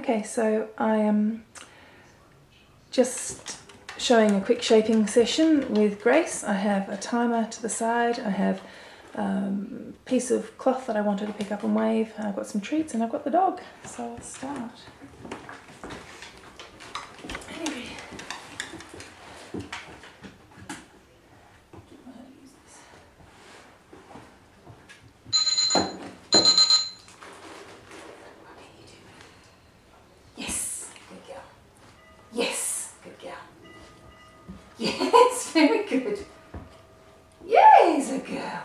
Okay, so I am just showing a quick shaping session with Grace. I have a timer to the side, I have a piece of cloth that I wanted to pick up and wave, I've got some treats, and I've got the dog. So I'll start. Anyway. Yes, good girl. Yes, very good. Yes, a girl.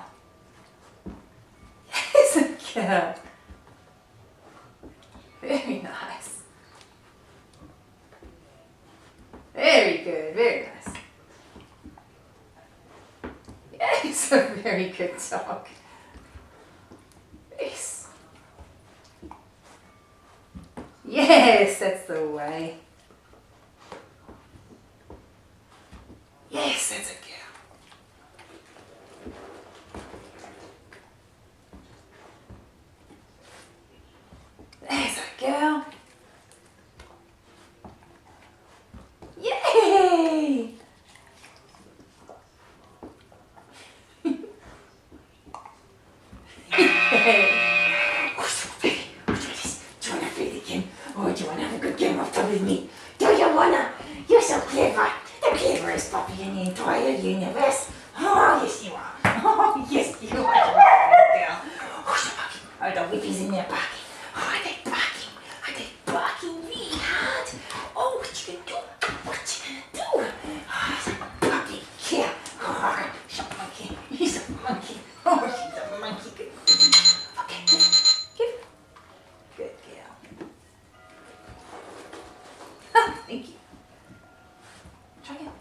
Yes, a girl. Very nice. Very good, very nice. Yes, a very good dog. Yes. Yes, that's the way. Yes, that's a girl. There's a girl. Yay! Do you want to feed again? Or do you want to have a good game of fun with me? Do you wanna? You're so clever. The cleverest puppy in the entire universe. Oh, yes you are. Oh, yes you are. Girl. Oh, the puppy. Oh, the whippies in there barking. Oh, are they barking? Are they barking really hard? Oh, what you gonna do? What you gonna do? Oh, it's a puppy. Here. Oh, she's a monkey. He's a monkey. Oh, she's a monkey. Good. Okay, give. Good girl. Oh, thank you. Try again.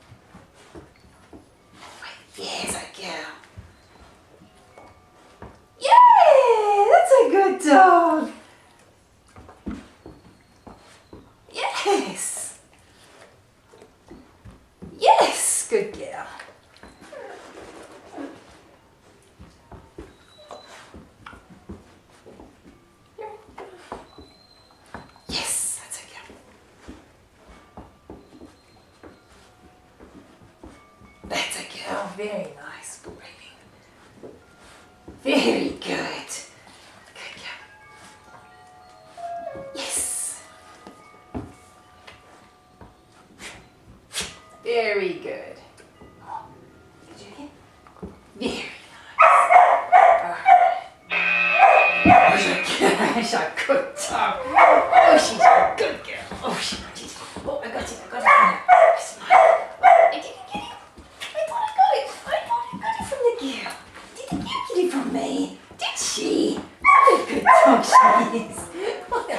Yes, a girl. Yay! That's a good dog. Yes. Yes, good girl. Yes, that's a girl. That's a girl. Very nice, baby. Very good. Good girl. Yes. Very good. Did you again? Very nice. She's a good dog. Oh, she's a good girl. Oh, she's oh, I got it. It's mine. I didn't get it. I thought I got it from the girl. Didn't you get it from me? Did she? What a good dog she is. What a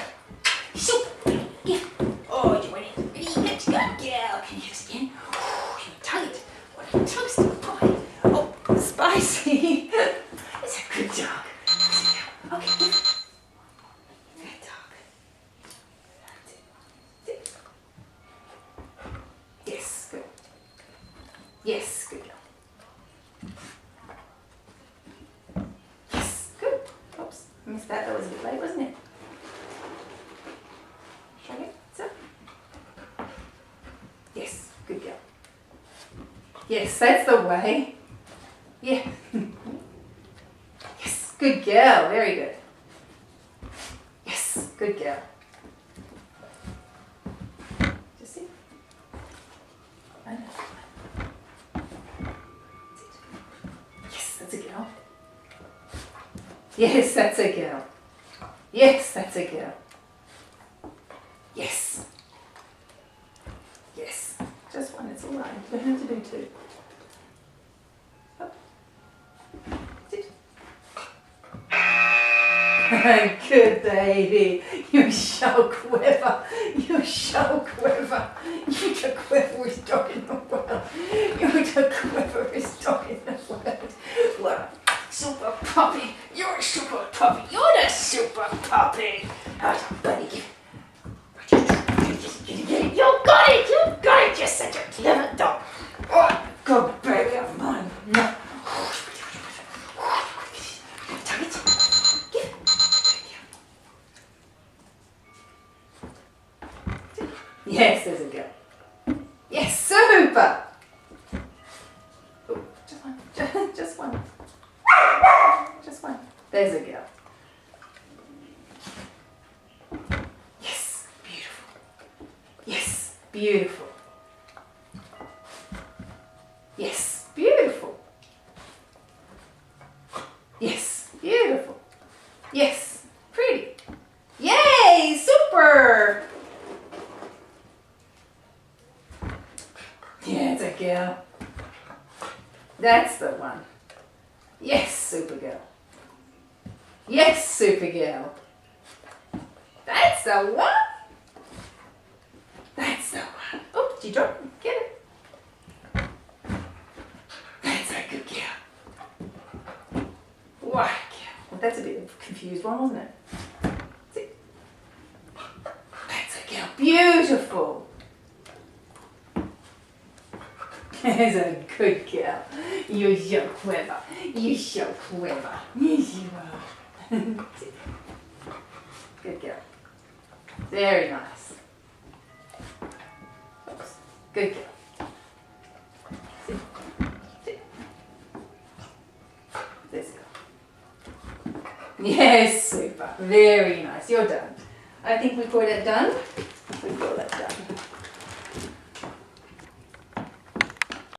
super. Yeah. Oh, you want it? Really good girl. Can you use it again? Oh, you're tight. What a toasted pie. Oh, spicy. It's a good dog. Okay. Good dog. That's it. Sit. Yes, good. Yes, good girl. Yes, good. Oops, I missed that. That was a bit late, wasn't it? Try again. So. Yes, good girl. Yes, that's the way. Yeah. Yes, good girl. Very good. Yes, good girl. Just sit. I know. Sit. Yes, that's a girl. Yes, that's a girl. Yes, that's a girl. Yes. Yes. Just one, it's all right. You don't have to do two. Up. Sit. Good baby. You're so clever. You're so clever. You're the cleverest dog in the world. You're the cleverest dog in the world. What a super puppy. You're a super puppy. You're the super puppy. Oh, buddy. You got it. You got it. You're such a clever dog. Oh, good baby of mine. No. Tug it. Give it. Yes, there's a girl. Yes, super. Oh, just one. Just one. Just one. There's a girl. Yes, beautiful. Yes, beautiful. Yes, beautiful. Yes, beautiful. Yes, pretty. Yay, super. Yeah, it's a girl. That's the one. Yes, Supergirl. Yes, Supergirl. That's the one. That's the one. Oh, did you drop it? Get it. That's a good girl. Wow, well, that's a bit of a confused one, wasn't it? See? That's a girl. Beautiful. That's a good girl. You're so clever. You're so clever. Yes, you are. Good girl. Very nice. Oops. Good girl. Sit. Sit. This girl. Yes, super. Very nice. You're done. I think we call that done. We call that done.